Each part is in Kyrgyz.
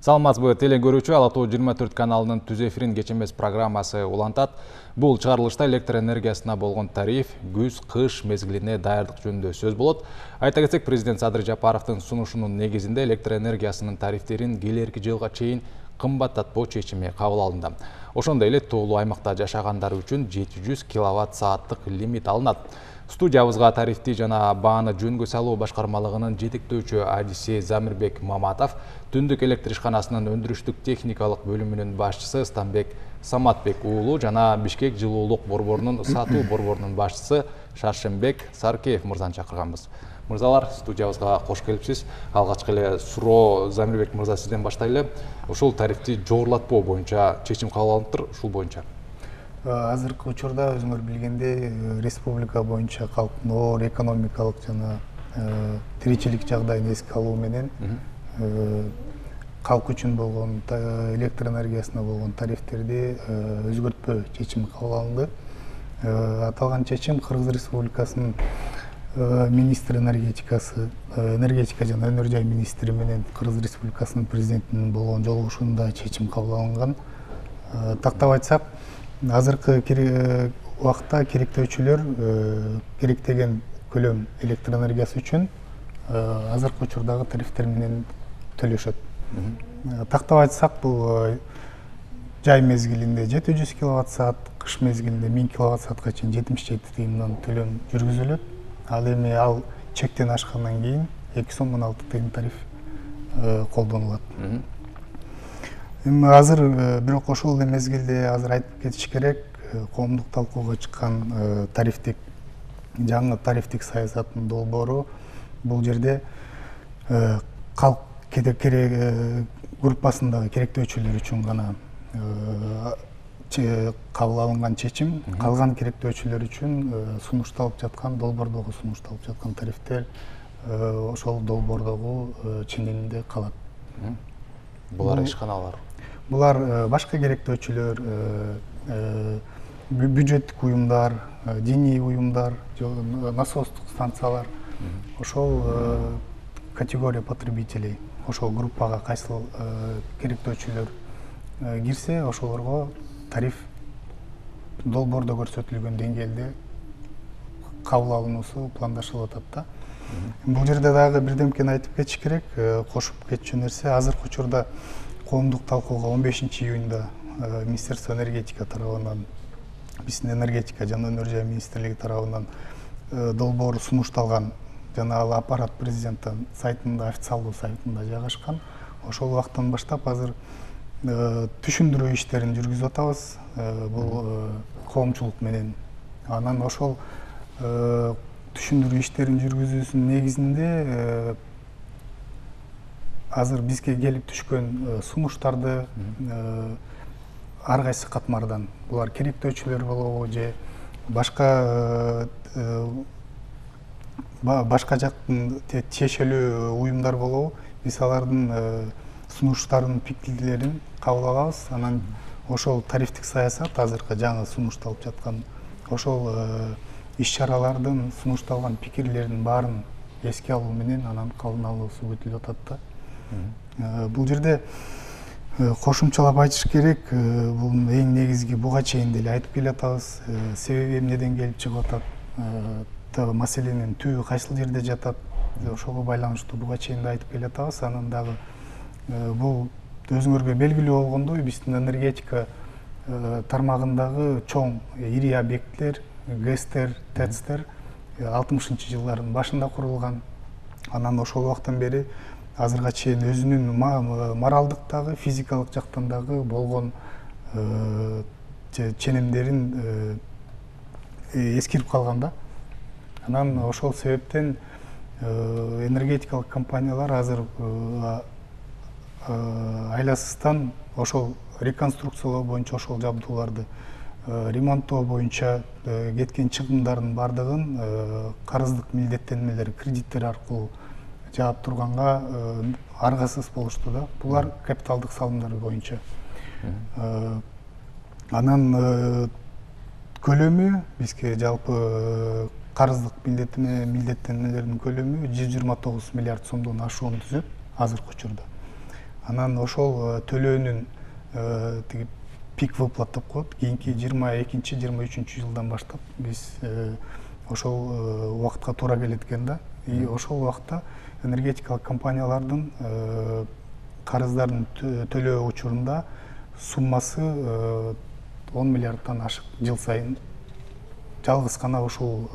Саламатсызбы теле көрүүчү, Ала Тоо 24 каналынын түз эфирин кечемес программасы улантат. Бул чыгарылышта электр энергиясына болгон тариф күз, кыш мезгилине даярдык жөнүндө сөз болот. Айта кетсек, президент Садыр Жапаровдун сунушунун негизинде электр энергиясынын тарифтерин келерки жылга чейин кымбаттатпоо чечими кабыл алынды. Ошондой эле тоолуу аймакта жашагандар үчүн 700 киловатт сааттык лимит алынат. Студиябызга тарифти жана бааны жөнгө салуу башкармалыгынын жетектөөчү адиси Замирбек Маматов, түндүк электр ишканасынын өндүрүштүк техникалык бөлүмүнүн башчысы Станбек Саматбек уулу жана Бишкек жылуулук борборунун сатуу борборунун башчысы Шаршембек Саркеев мырзаны чакырганбыз. Мырзалар, студиябызга кош келипсиз. Алгачкы эле суроо Замирбек мырза сизден баштайлы. Ушул тарифти жогорулатпоо боюнча чечим кабыл алыныптыр, ушул боюнча. Азыркы учурда өзүңөр билгендей, республика боюнча калктын оор экономикалык жана тиричилик жагдайын эске алуу менен калк үчүн болгон электр энергиясына болгон тарифтерди өзгөртпөө чечими кабыл алынды. Аталган чечим Кыргыз Республикасынын министр энергетика жана өнөр жай министри менен Кыргыз Республикасынын президентинин болгон жолугушуунда чечим кабыл алынган. Тактап айтсак, азыркы убакта керектөөчүлөр керектеген көлөм электр энергиясы үчүн азыркы учурдагы тарифтер менен төлөшөт. Тактап айтсак, бул жай мезгилинде 700 киловатт саат, кыш мезгилинде 1000 киловатт саатка чейин 77 тыйымдан төлөм жүргүзүлөт. Ал эми ал чектен ашкандан кийин 216 тыйым тариф колдонулат. Эми азыр бирок ошол эле мезгилде азыр айтып кетиш керек, коомдук талкууга чыккан тарифтик жаңы тарифтик саясаттын долбоору бул жерде калк группасындагы керектөөчүлөр үчүн гана кабыл алынган чечим, калган керектөөчүлөр үчүн сунушталып жаткан, долбоордогу сунушталып жаткан тарифтер ошол долбоордогу ченеминде калат. Булар ишканалар. Булар башка керектөөчүлөр, бюджеттик уюмдар, диний уюмдар, насостук станциялар, ошол категория потребителей, ошол группага кайсыл керектөөчүлөр кирсе, ошолорго тариф долбоордо көрсөтүлгөн деңгээлде кабыл алынуусу пландашылып атат да. Бул жерде дагы бирдемкени айтып кетиш керек, кошуп кетчү нерсе, азыркы учурда коомдук талкууга 15 июнда Министерство энергетика тарабынан, биздин энергетика жана өнөр жай министрлиги тарабынан долбоор сунушталган жана ал аппарат президенттин сайтында, официалдуу сайтында жайгашкан. Ошол убактан баштап азыр түшүндүрүү иштерин жүргүзүп атабыз, бул коомчулук менен. Анан ошол түшүндүрүү иштерин жүргүзүүсүнүн негизинде азыр бизге келип түшкөн сунуштарды ар кайсы катмардан, булар керектөөчүлөр болобу же башка жактын тиешелүү уюмдар болобу, биз алардын сунуштарын, пикирлерин кабыл алабыз. Анан ошол тарифтик саясат азыркы жаңы сунушталып жаткан ошол иш-чаралардын сунушталган пикирлердин баарын эске алуу менен анан кабыл алуусу күтүлүп атат да. Бул жерде кошумчалап айтыш керек, бул эң негизги буга чейин деле айтып келе атабыз. Себеби эмнеден келип чыгып атат, маселенин түбү кайсыл жерде жатат, ошого байланыштуу буга чейин да айтып келе атабыз. Анан дагы бул өзүңөргө белгилүү болгондой, биздин энергетика тармагындагы чоң ири объекттер, ГЭСтер, ТЭЦтер 60-жылдардын башында курулган. Анан ошол убактан бери азырга чейин өзүнүн моралдык дагы, физикалык жактан дагы болгон ченемдерин эскирип калган да. Анан ошол себептен энергетикалык компаниялар азыр айласыздан ошол реконструкциялоо боюнча ошол жабдууларды ремонттоо боюнча кеткен чыгымдардын бардыгын карыздык милдеттенмелер, кредиттер аркылуу жаап турганга аргасыз болушту да. Булар капиталдык салымдар боюнча. Анан көлөмү бизге жалпы карыздык милдеттенмелердин көлөмү 129 миллиард сомдон ашуун түзөт азыркы учурда. Анан ошол төлөөнүн тиги пик выплат деп коет. Кийинки 22-23 жылдан баштап биз ошол убакытка туура келет экен да. И ошол убакта энергетикалык компаниялардын карыздарын төлөө учурунда суммасы 10 миллиардтан ашык жыл сайын жалгыз гана ушул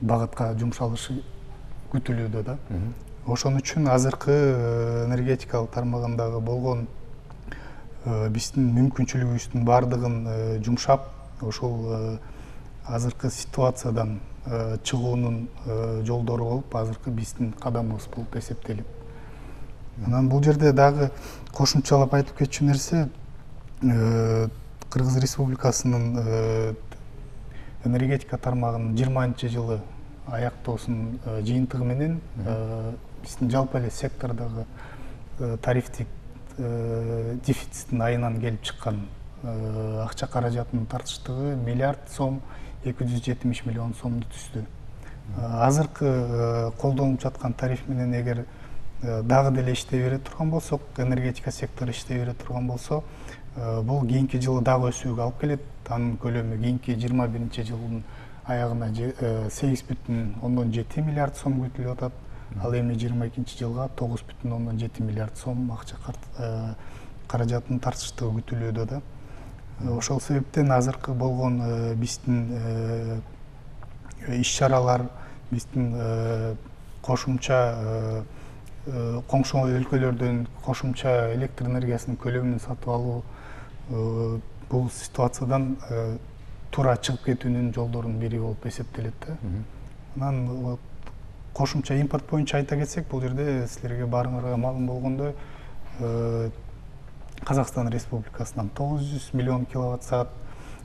багытка жумшалышы күтүлүүдө да. Ошон үчүн азыркы энергетикалык тармагындагы болгон биздин мүмкүнчүлүгүбүздүн баардыгын жумшап, ошол азыркы ситуациядан чыгуунун жолдору болуп, азыркы биздин кадамыбыз болуп эсептелет. Анан бул жерде дагы кошумчалап айтып кетчү нерсе, Кыргыз Республикасынын энергетика тармагынын 20-жылы аяктоосунун жыйынтыгы менен биздин жалпы эле сектордогу тарифтик дефициттин айынан келип чыккан акча каражатынын тартыштыгы миллиард сом 270 миллион сомду түздү. Азыркы колдонуп жаткан тариф менен эгер дагы деле иштей бере турган болсок, энергетика сектору иштей бере турган болсо, бул кийинки жылы дагы өсүүгө алып келет. Анын көлөмү кийинки 21-жылдын аягына 8,7 миллиард сом күтүлүп атат. Ал эми 22-жылга 9,7 миллиард сом акча каражатынын тартыштыгы күтүлүүдө да. Ошол себептен азыркы болгон биздин иш-чаралар, биздин кошумча коңшу өлкөлөрдөн кошумча электр энергиясынын көлөмүн сатып алуу бул ситуациядан туура чыгып кетүүнүн жолдорунун бири болуп эсептелет да. Анан кошумча импорт боюнча айта кетсек, бул жерде силерге баарыңарга маалым болгондой Казакстан Республикасынан 900 миллион киловатт саат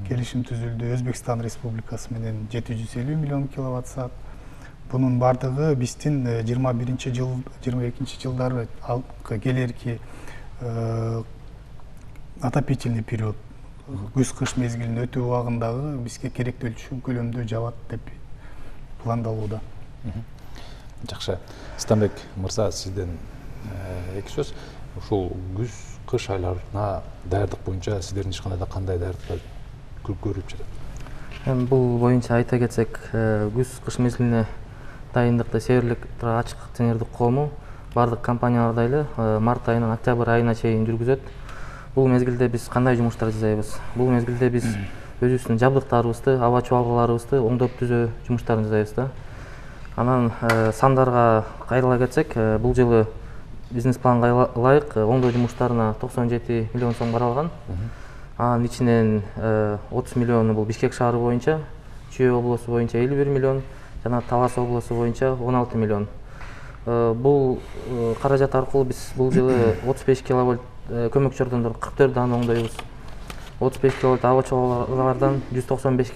келишим түзүлдү, Өзбекстан Республикасы менен 750 миллион киловатт саат. Бунун бардыгы биздин 21-22-жылдары келерки отопительный период, күз-кыш мезгилин өтүү убагындагы бизге керектүүлчү көлөмдө жабат деп пландалууда. Жакшы. Станбек мырза, сизден эки сөз. Ушул күз-кыш айларына даярдык боюнча сиздердин ишканада кандай даярдыктар көрүлүп жатат? Бул боюнча айта кетсек, күз-кыш мезгилине дайындыкты Севердик ачык акционердик коому бардык компанияларда эле март айынан октябрь айына чейин жүргүзөт. Бул мезгилде биз кандай жумуштар жасайбыз? Бул мезгилде биз өзүбүздүн жабдыктарыбызды, аба чуалгаларыбызды оңдоп түзөө жумуштарын жасайбыз да. Анан сандарга кайрыла кетсек, бул жылы бизнес планга ылайык оңдоо жумуштарына 97 миллион сом каралган. Анын ичинен 30 миллиону бул Бишкек шаары боюнча, Чүй облусу боюнча 51 миллион, жана Талас облусу боюнча 16 миллион. Бул каражат аркылуу биз бул жылы 35 киловольт көмөк чордондор 44 даана оңдойбуз. 35 киловольт аба чуалгалардан 195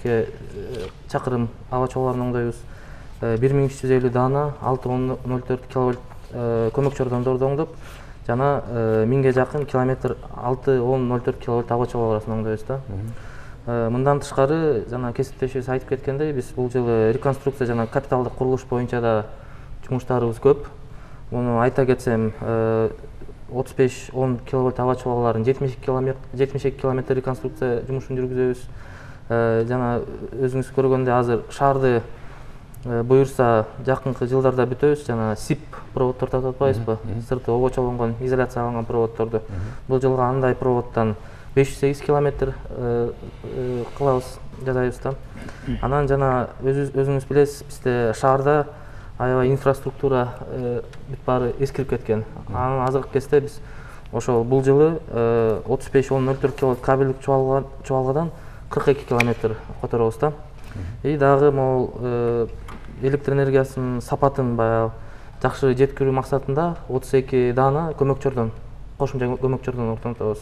чакырым аба чуалгаларын оңдойбуз. 1350 даана 6,04 киловольт көмөк чордондорду оңдоп, жана 1000ге жакын километр 6,04 киловольт аба чуалгаларын оңдойбуз да. Мындан тышкары, жана кесиптешибиз айтып кеткендей, биз бул жылы реконструкция жана капиталдык курулуш боюнча да жумуштарыбыз көп. Муну айта кетсем, 35-10 киловольт аба чуалгаларын 72 километр реконструкция жумушун жүргүзөбүз. Жана өзүңүз көргөндөй азыр шаарды буюрса жакынкы жылдарда бүтөбүз, жана СИП проводдор тартып атпайбызбы? Сырты обочолонгон, изоляцияланган проводдорду. Бул жылга андай проводдон 508 километр кылабыз, жасайбыз да. Анан жана өзүңүз билесиз, бизде шаарда аябай инфраструктура бүт баары эскирип кеткен. Анан азыркы кезде биз ошол бул жылы 35-10-04 киловольт кабелдик чуалгадан 42 километр которобуз да. И дагы могул электр энергиясынын сапатын баягы жакшы жеткирүү максатында 32 даана көмөк чордон, кошумча көмөк чордон орнотобуз.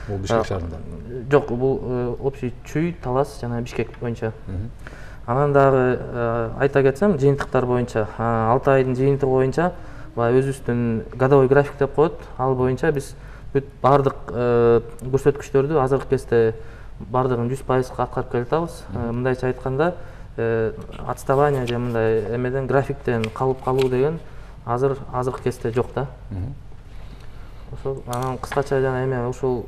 Бул Бишкек шаарында? Жок, бул общий Чүй, Талас жана Бишкек боюнча. Анан дагы айта кетсем, жыйынтыктар боюнча 6 айдын жыйынтыгы боюнча өзүбүздүн годовой график деп коет. Ал боюнча биз бүт бардык көрсөткүчтөрдү азыркы кезде бардыгын 100% аткарып келатабыз. Мындайча айтканда, отставание же мындай эмеден графиктен калып калуу деген азыркы кезде жок да. ошол анан кыскача жана эме ушул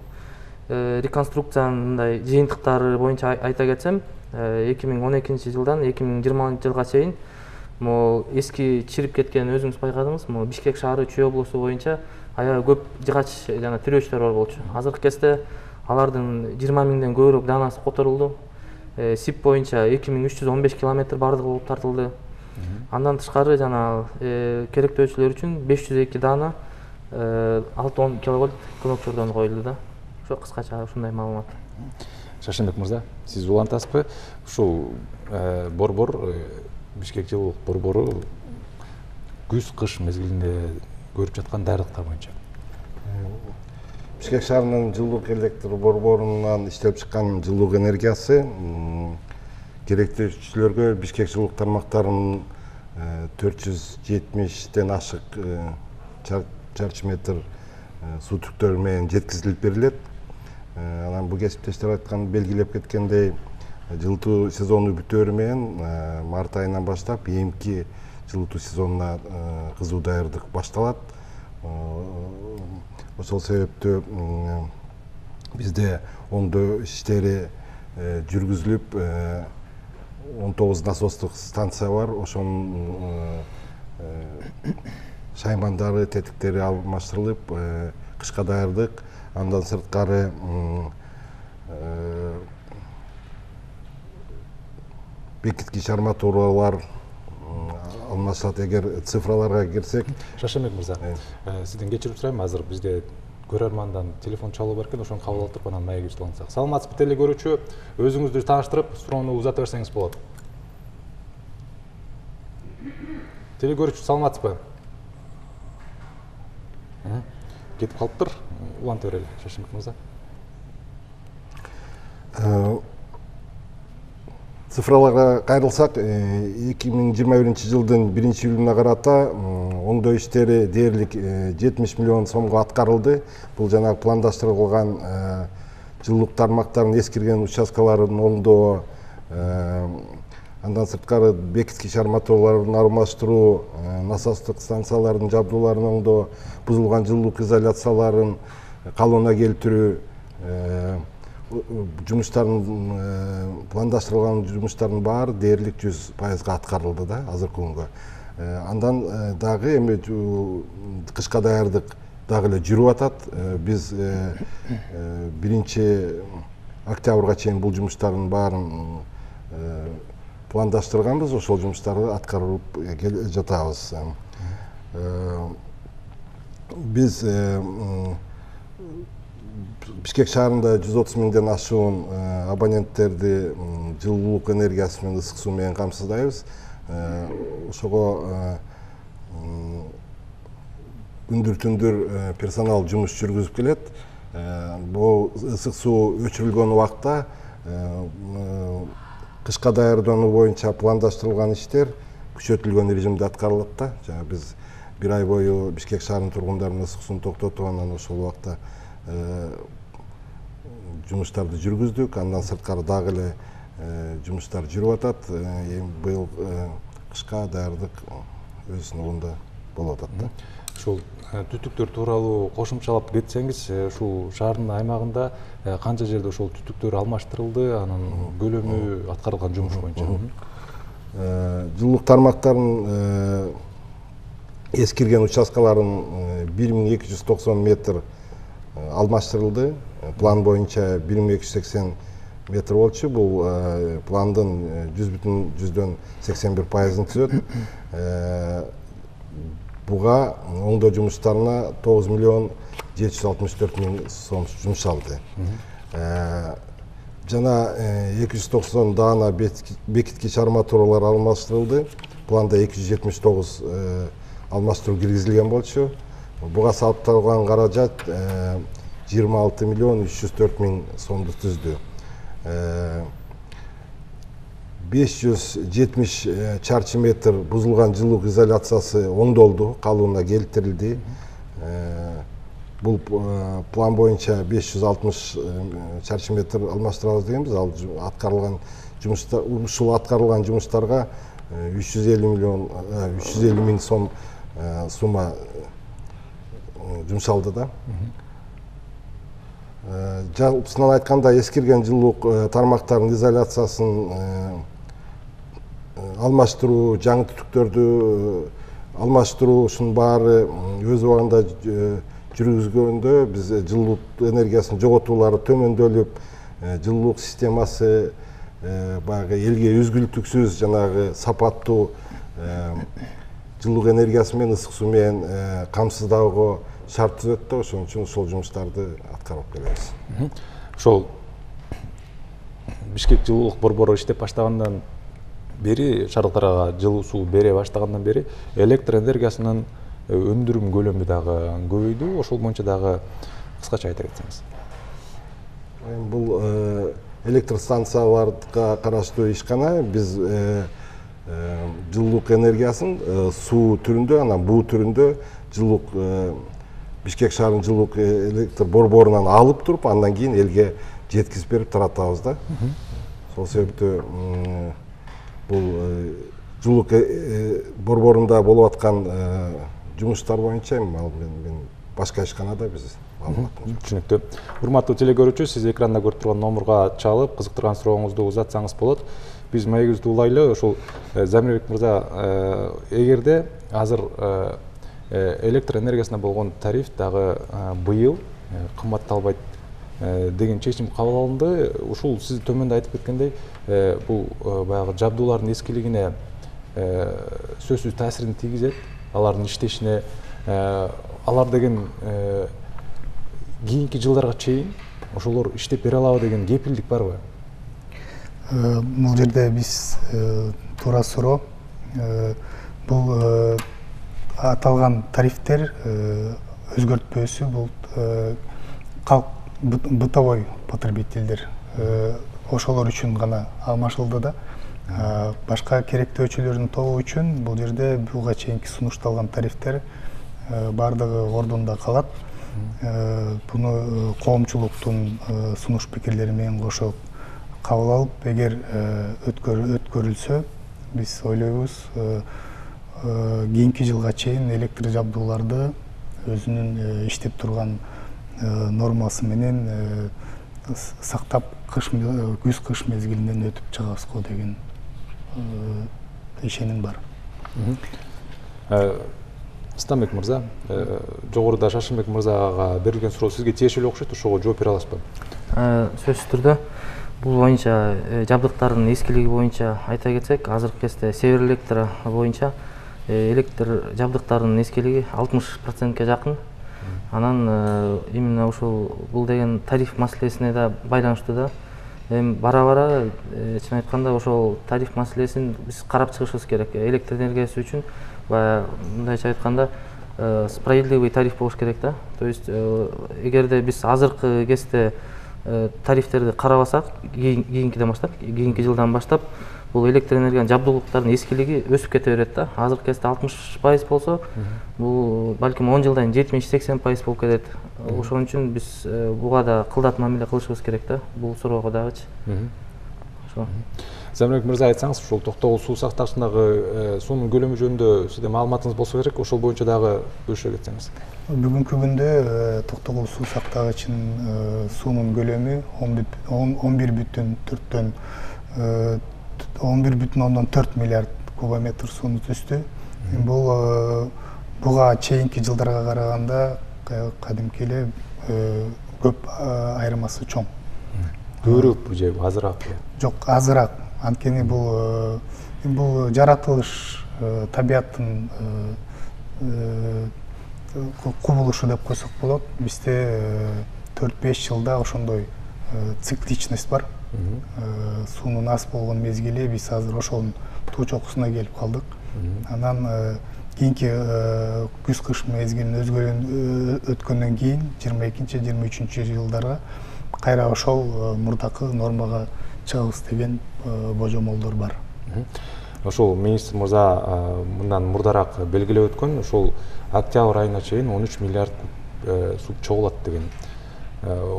реконструкциянын мындай жыйынтыктары боюнча айта кетсем, 2012 жылдан 2020 жылга чейин могу эски чирип кеткен өзүңүз байкадыңыз, могу Бишкек шаары Чүй облусу боюнча аябай көп жыгач жана тирөөчтөр бар болчу. Азыркы кезде алардын 20 миңден көбүрөөк даанасы которулду. СИП боюнча 2315 километр бардыгы болуп тартылды. Андан тышкары жана керектөөчүлөр үчүн 502 даана 6-10 киловольт коннектордон коюлду да. Ошо кыскача ушундай маалымат. Шашенбек мырза, сиз улантасызбы? Ушул борбор Бишкек жылуулук борбору күз-кыш мезгилинде көрүп жаткан дайрыктар боюнча. Бишкек шаарынын жылуулук электр борборунан иштелип чыккан жылуулук энергиясы керектөөчүлөргө Бишкек жылуулук тармактарынын 470ден ашык чарчы метр суу түктөрү менен жеткизилип берилет. Анан бул кесиптештер айткан белгилеп кеткендей, жылытуу сезону бүтөөрү менен март айынан баштап эми жылытуу сезонуна кызуу даярдык башталат. Ошол себептүү бизде оңдоо иштери жүргүзүлүп, 19 насостук станция бар. Ошонун шаймандары, тетиктери алмаштырылып, кышка даярдык. Андан сырткары бекиткич арматуралар алмашат. Эгер цифраларга кирсек, Шашенбек мырза, сизден кечирип сурайм, азыр бизге көрөрмандан телефон чалуу бар экен, ошону кабыл алып туруп анан маек улантсак. Саламатсызбы телекөрүүчү, өзүңүздү тааныштырып, суроону узата берсеңиз болот. Телекөрүүчү, саламатсызбы? Кетип калыптыр, уланта берели, Шашенбек мырза. Цифраларга кайрылсак, 2021 жылдын 1-июлуна карата оңдоо иштери дээрлик 70 миллион сомго аткарылды. Бул жанагы пландаштырылган жылуулук тармактарын эскирген участкаларын оңдоо, андан сырткары бекиткич арматураларын алмаштыруу, насостук станциялардын жабдууларын оңдоо, бузулган жылуулук изоляцияларын калыбына келтирүү, жумуштардын пландаштырылган жумуштардын баары дээрлик 100% аткарылды да азыркы күнгө. Андан дагы эми кышка даярдык дагы эле жүрүп атат. Биз 1 октябрга чейин бул жумуштардын баарын пландаштырганбыз, ошол жумуштарды аткарып жатабыз. Биз Бишкек шаарында 130 миңден ашуун абоненттерди жылуулук энергиясы менен ысык суу менен камсыздайбыз. Ошого күндүр-түндүр персонал жумуш жүргүзүп келет. Бул ысык суу өчүрүлгөн убакта кышка даярдануу боюнча пландаштырылган иштер күчөтүлгөн режимде аткарылат да. Жана биз 1 ай бою Бишкек шаарынын тургундарынын ысык суун токтотуп, анан ошол убакта жумуштарды жүргүздүк. Андан сырткары дагы эле жумуштар жүрүп атат. Эми быйыл кышка даярдык өз нугунда болуп атат да. Ушул түтүктөр тууралуу кошумчалап кетсеңиз, ушул шаардын аймагында канча жерде ошол түтүктөр алмаштырылды, анын көлөмү, аткарылган жумуш боюнча? Жылуулук тармактарын эскирген участкаларын 1290 метр алмаштырылды. План боюнча 1280 метр болчу. Бул пландын 100,81%-ын түзөт. Буга оңдоо жумуштарына 9 миллион 764 миң сом жумшалды. Жана 290 даана бекиткич арматуралар алмаштырылды. Планда 279 алмаштыруу киргизилген болчу. Буга сарпталган каражат 26 миллион 304 миң сомду түздү. 570 чарчы метр бузулган жылуулук изоляциясы оңдолду, калыбына келтирилди. Бул план боюнча 560 чарчы метр алмаштырабыз дегенбиз. Ал аткарылган жумуштар, ушул аткарылган жумуштарга 350 миң сом сумма жумшалды да. Жалпысынан айтканда эскирген жылуулук тармактарынын изоляциясын алмаштыруу, жаңы түтүктөрдү алмаштыруу, ушунун баары өз убагында жүргүзгөндө биз жылуулук энергиясынын жоготуулары төмөндөлүп, жылуулук системасы баягы элге үзгүлтүксүз жанагы сапаттуу жылуулук энергиясы менен ысык суу менен камсыздоого шарт түзөт да, ошон үчүн ошол жумуштарды аткарып келебиз. Ошол Бишкек жылуулук борбору иштеп баштагандан бери, шаардыктарга жылуу суу бере баштагандан бери электр энергиясынын өндүрүм көлөмү дагы көбөйдү. Ошол боюнча дагы кыскача айта кетсеңиз. Бул электр станцияларга караштуу ишкана биз жылуулук энергиясын суу түрүндө, анан буу түрүндө жылуулук Бишкек шаарынын жылуулук электр борборунан алып туруп, андан кийин элге жеткизип берип таратабыз да. Сол себептүү бул жылуулук борборунда болуп аткан жумуштар боюнча мен башка ишканада биз маалыматым. Түшүнүктүү. Урматтуу телекөрүүчү, сиз экранда көрүп турган номурга чалып, кызыктырган сурооңузду узатсаңыз болот. Биз маегибизди улайлы. Ошол Замирбек мырза, эгерде азыр электр энергиясына болгон тариф дагы быйыл кымбатталбайт деген чечим кабыл алынды. Ушул сиз төмөндө айтып кеткендей, бул баягы жабдуулардын эскилигине сөзсүз таасирин тийгизет, алардын иштешине. Алар деген кийинки жылдарга чейин ошолор иштеп бере алабы деген кепилдик барбы? Бул жерде биз туура суроо. Бул аталган тарифтер өзгөртпөөсү бул бытовой потребительдер ошолор үчүн гана алмашылды да. Башка керектөөчүлөрдүн тобу үчүн бул жерде буга чейинки сунушталган тарифтер бардыгы ордунда калат. Буну коомчулуктун сунуш пикирлери менен кошо кабыл алып, эгер өткөрүлсө, биз ойлойбуз кийинки жылга чейин электр жабдууларды өзүнүн иштеп турган нормасы менен сактап күз-кыш мезгилинен өтүп чыгабыз го деген ишеним бар. Стамбек мырза, жогоруда Шашынбек мырзага берилген суроо сизге тиешелүү окшойт, ошого жооп бере аласызбы? Сөзсүз түрдө бул боюнча жабдыктардын эскилиги боюнча айта кетсек, азыркы кезде Север Электро боюнча электр жабдыктарынын эскилиги 60%ке жакын. Анан именно ушул бул деген тариф маселесине да байланыштуу да. Бара-бара чын айтканда ошол тариф маселесин биз карап чыгышыбыз керек. Электр энергиясы үчүн мындайча айтканда справедливый тариф болуш керек да. То есть эгерде биз азыркы кезде тарифтерди карабасак, кийинкиден баштап, кийинки жылдан баштап бул электр энергиянын жабдуулуктардын эскилиги өсүп кете берет да. Азыркы кезде 60% болсо, бул балким 10 жылдан 70-80% болуп кетет. Ошон үчүн биз буга да кылдат мамиле кылышыбыз керек да. Бул суроого дагычы. Ошо. Замирбек мырза, айтсаңыз, ушул токтогул суу сактагычындагы суунун көлөмү жөнүндө сизде маалыматыңыз болсо керек, ошол боюнча дагы бөлүшө кетсеңиз. Бүгүнкү күндө токтогул суу сактагычынын суунун көлөмү 11,4 миллиард кубометр сууну түздү. Буга чейинки жылдарга караганда кадимки эле көп айырмасы чоң. Көбүрөөкпү же азыраакпы? Жок, азыраак. Анткени бул жаратылыш, табияттын кубулушу деп койсок болот. Бизде 4-5 жылда ошондой цикличность бар. Суунун аз болгон мезгили, биз азыр ошонун туу чокусуна келип калдык. Анан кийинки күз-кыш мезгилин өткөндөн кийин 22-23 жылдарга кайра ошол мурдакы нормага чыгабыз деген божомолдор бар. Ошол министр мырза мындан мурдараак белгилеп өткөн, ошол октябрь айына чейин 13 миллиард куб суу чогулат деген.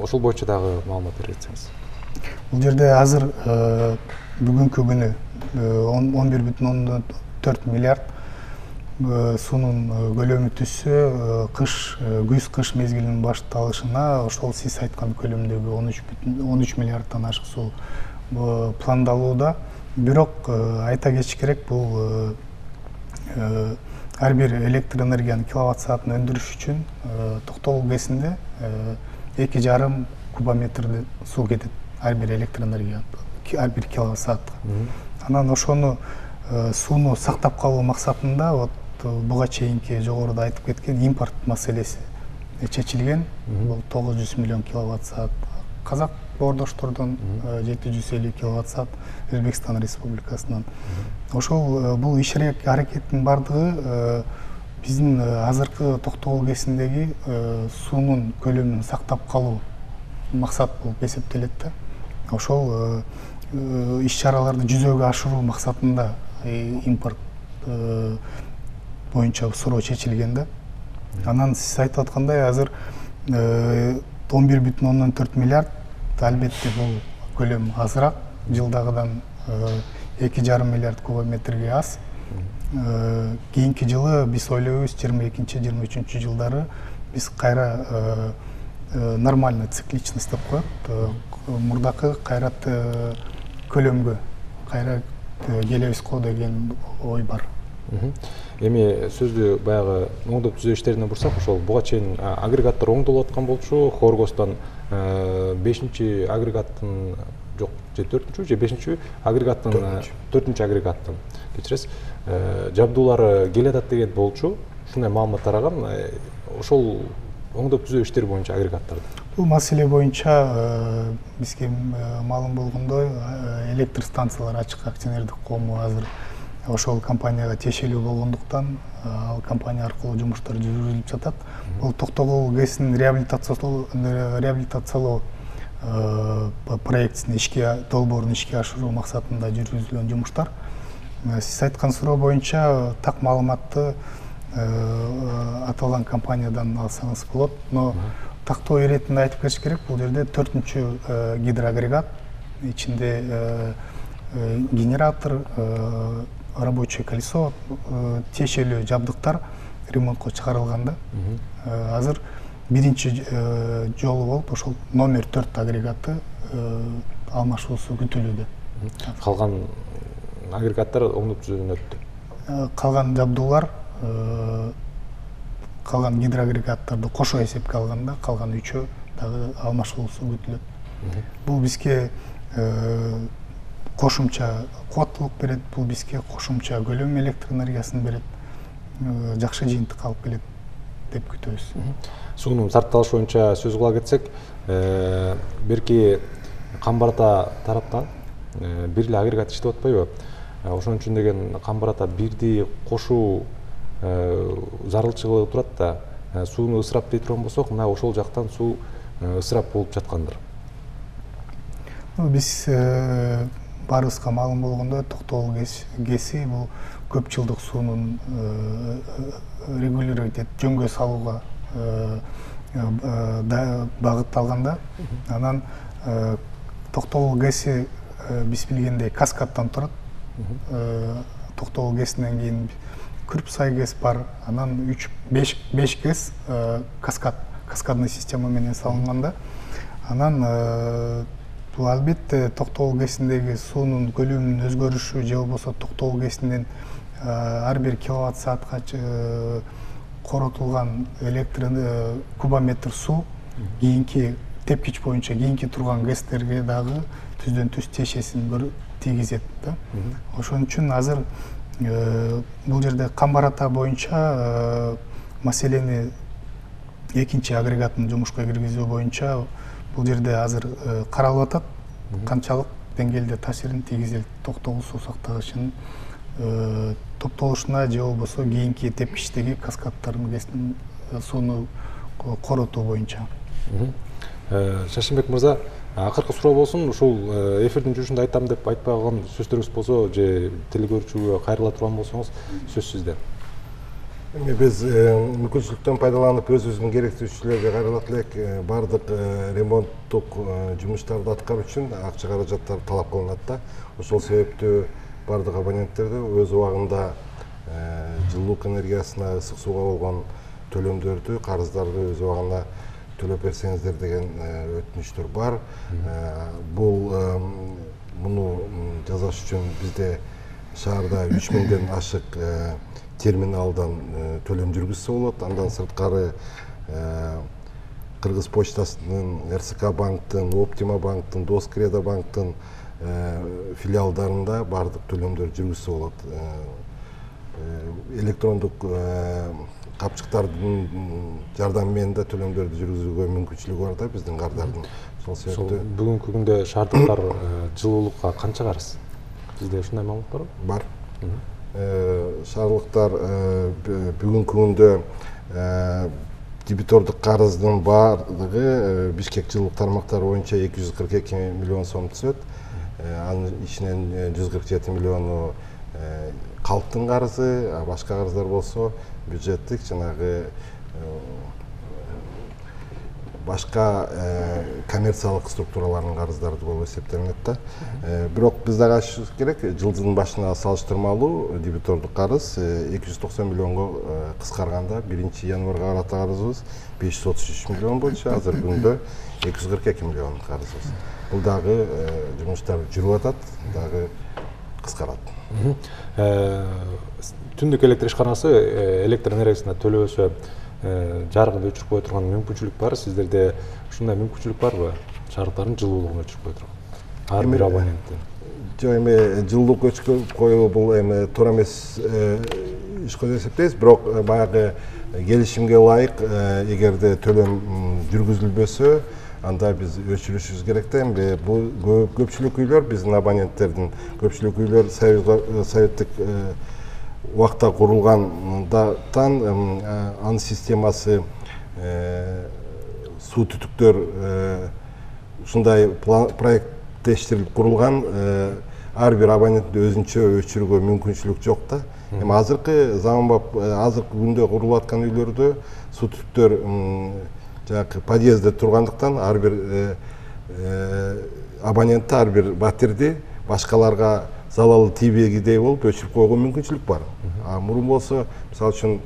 Ошол боюнча дагы маалымат бере кетсеңиз. Бул жерде азыр бүгүнкү күнү 11,4 миллиард суунун көлөмү түшсө күз-кыш мезгилинин башталышына ошол сиз айткан көлөмдөгү 13 миллиарддан ашык суу пландалууда. Бирок айта кетиш керек, бул ар бир электр энергиянын киловатт саатын өндүрүш үчүн Токтогул ГЭСинде 2,5 кубометр суу кетет ар бир электр энергия, ар бир киловатт саатка. Анан ошону сууну сактап калуу максатында вот буга чейинки жогоруда айтып кеткен импорт маселеси чечилген. Бул 900 миллион киловатт саат казак боордоштордон, 750 киловатт саат Өзбекстан Республикасынан. Ошол бул иш аракеттин бардыгы биздин азыркы Токтогул ГЭСиндеги суунун көлөмүн сактап калуу максат болуп эсептелет да. Ошол иш чараларды жүзөгө ашыруу максатында импорт боюнча суроо чечилген да. Анан сиз айтып аткандай азыр 11,4 миллиард, албетте бул көлөм азыраак, жылдагыдан 2,5 миллиард кубометрге аз. Кийинки жылы биз ойлойбуз 22-23 жылдары биз кайра нормальный цикличность деп коет, мурдакы кайрат көлөмгө кайра келебиз го деген ой бар. Эми сөздү баягы оңдоп түзөө иштерине бурсак, ошол буга чейин агрегаттар оңдолуп аткан болчу. Хоргостон 5-чи агрегаттын жок, же 4-чү же 5-чи агрегаттын 4-чү агрегаттын кечиресиз жабдуулары келатат деген болчу. Ушундай маалымат тараган. Ошол оңдоп түзөө иштери боюнча агрегаттарды. Бул маселе боюнча бизге маалым болгондой электр станциялар ачык акционердик коому азыр ошол компанияга тиешелүү болгондуктан ал компания аркылуу жумуштар жүргүзүлүп жатат. Бул Токтогул ГЭСинин реабилитациялоо проектисин долбоорун ишке ашыруу максатында жүргүзүлгөн жумуштар. Сиз айткан суроо боюнча так маалыматты аталган компаниядан алсаңыз болот, но тактоо иретинде айтып кетиш керек, бул жерде 4-чү гидроагрегат, ичинде генератор, рабочее колесо, тиешелүү жабдыктар ремонтко чыгарылган да. Азыр биринчи жолу болуп ошол номер 4 агрегаты алмашуусу күтүлүүдө. Калган агрегаттар оңдоп түзүүдөн өттү. Калган жабдуулар, калган гидроагрегаттарды кошо эсепке алганда калган 3-өө дагы алмашуусу күтүлөт. Бул бизге кошумча кубаттуулук берет, бул бизге кошумча көлөм электр энергиясын берет, жакшы жыйынтык алып келет деп күтөбүз. Суунун сарпталышы боюнча сөз кыла кетсек, берки Камбар-Ата тараптан бир эле агрегат иштеп атпайбы? Ошон үчүн деген Камбар-Ата бирди кошуу зарылчылыгы турат да, сууну ысырап дей турган болсок, мына ошол жактан суу ысырап болуп жаткандыр. Биз баарыбызга маалым болгондой, Токтогул ГЭСи бул көп жылдык суунун регулировать этип жөнгө салууга багытталганда, анан Токтогул ГЭСи биз билгендей каскадтан турат. Токтогул ГЭСинен кийин Күрпсай ГЭС бар, анан 5 ГЭС каскадный система менен салынганда, анан бул албетте Токтогул ГЭСиндеги суунун көлөмүнүн өзгөрүшү же болбосо Токтогул ГЭСинин ар бир киловатт саатка коротулган электр кубометр суу кийинки тепкич боюнча кийинки турган ГЭСтерге дагы түздөн түз тиешесин тийгизет да. Ошон үчүн азыр бул жерде Камбар-Ата боюнча маселени экинчи агрегаттын жумушка киргизүү боюнча бул жерде азыр каралып атат. Канчалык деңгээлде таасирин тийгизет Токтогул суу сактагычынын топтолушуна же болбосо кийинки тепкичтеги каскадтардын сууну коротуу боюнча. Шашимбек мырза, акыркы суроо болсун, ушул эфирдин жүрүшүндө айтам деп айтпай калган сөздөрүңүз болсо же телекөрүүчүгө кайрыла турган болсоңуз сөз сизде. Биз мүмкүнчүлүктөн пайдаланып өзүбүздүн керектүүчүлөргө кайрылат элек, бардык ремонттук жумуштарды аткаруу үчүн акча каражаттар талап кылынат да. Ошол себептүү бардык абоненттерди өз убагында жылуулук энергиясына, ысык сууга болгон төлөмдөрдү, карыздарды өз убагында төлөп берсеңиздер деген өтүнүчтөр бар. Муну жасаш үчүн бизде шаарда 3000ден ашык терминалдан төлөм жүргүзсө болот. Андан сырткары Кыргыз почтасынын, РСК банктын, Оптима банктын, Доскреда банктын филиалдарында бардык төлөмдөр жүргүзсө болот. Электрондук капчыктардын жардамы менен да төлөмдөрдү жүргүзүүгө мүмкүнчүлүгү бар да биздин кардардын. Сол себептен бүгүнкү күндө шаардыктар жылуулукка канча карыз? Бизде ушундай маалымат барбы? Бар. Шаардыктар бүгүнкү күндө дебитордук карыздын баардыгы Бишкек жылуулук тармактары боюнча 242 миллион сом түзөт. Анын ичинен 147 миллиону калктын карызы, башка карыздар болсо бюджеттик жанагы башка коммерциялык структуралардын карыздары болуп эсептелинет да. Бирок биз дагы ачышыбыз керек, жылдын башына салыштырмалуу дебитордук карыз 290 миллионго кыскарганда 1-январга карата карызыбыз 533 миллион болчу, азыр күндө 242 миллион карызыбыз. Бул дагы жумуштар жүрүп атат, дагы кыскарат. Түндүк электр ишканасы электр энергиясына төлөбөсө жарыгын өчүрүп кое турган мүмкүнчүлүк бар. Сиздерде ушундай мүмкүнчүлүк барбы? Шаардыктардын жылуулугун өчүрүп кое турган. Ар бир абоненттин. Жок, эми жылуулук өчүрүп коюу бул эми туура эмес иш деп эсептейбиз, бирок баягы келишимге ылайык эгерде төлөм жүргүзүлбөсө, анда биз өчүрүшүбүз керек да. Эми бул көпчүлүк үйлөр, биздин абоненттердин көпчүлүк үйлөр советтик убакта курулгандыктан анын системасы суу түтүктөр ушундай проекттештирилип курулган, ар бир абоненттин өзүнчө өчүрүүгө мүмкүнчүлүк жок да. Эми азыркы заманбап, азыркы күндө курулуп аткан үйлөрдө суу түтүктөр жанагы подъездде тургандыктан ар бир абонентте, ар бир батирди башкаларга залалы тийбегидей болуп өчүрүп койгон мүмкүнчүлүк бар. Мурун болсо, мисалы үчүн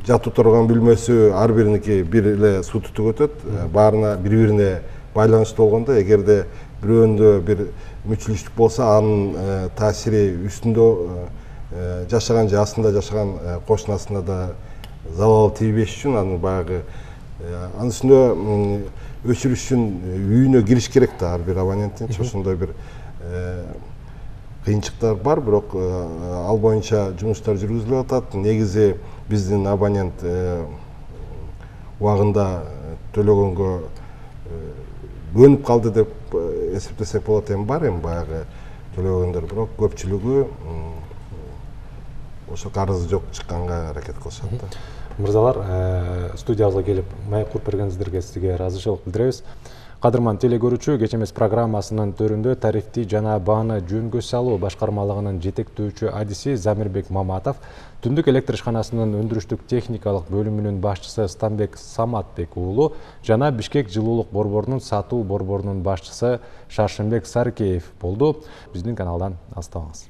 жатып турган бөлмөсү ар бириники бир эле суу түтүк өтөт, баарына бири-бирине байланыштуу болгондо, эгерде бирөөнүндө бир мүчүлүштүк болсо, анын таасири үстүндө жашаган же астында жашаган кошунасына да залал тийбеш үчүн анын баягы анын үстүндө өчүрүш үчүн үйүнө кириш керек да ар бир абоненттин. Ошондой бир кыйынчылыктар бар, бирок ал боюнча жумуштар жүргүзүлүп атат. Негизи биздин абонент убагында төлөгөнгө көнүп калды деп эсептесек болот. Эми бар, эми баягы төлөгөндөр, бирок көпчүлүгү ошо карызы жок чыкканга аракет кылышат да. Мырзалар, студиябызга келип маек куруп бергениңиздерге сизге ыраазычылык билдиребиз. Кадырман телекөрүүчү, кечемес программасынын төрүндө тарифти жана бааны жөнгө салуу башкармалыгынын жетектөөчү адиси Замирбек Маматов, Түндүк электр ишканасынын өндүрүштүк техникалык бөлүмүнүн башчысы Станбек Саматбек уулу жана Бишкек жылуулук борборунун сатуу борборунун башчысы Шаршымбек Саркеев болду. Биздин каналдан алыстабаңыз.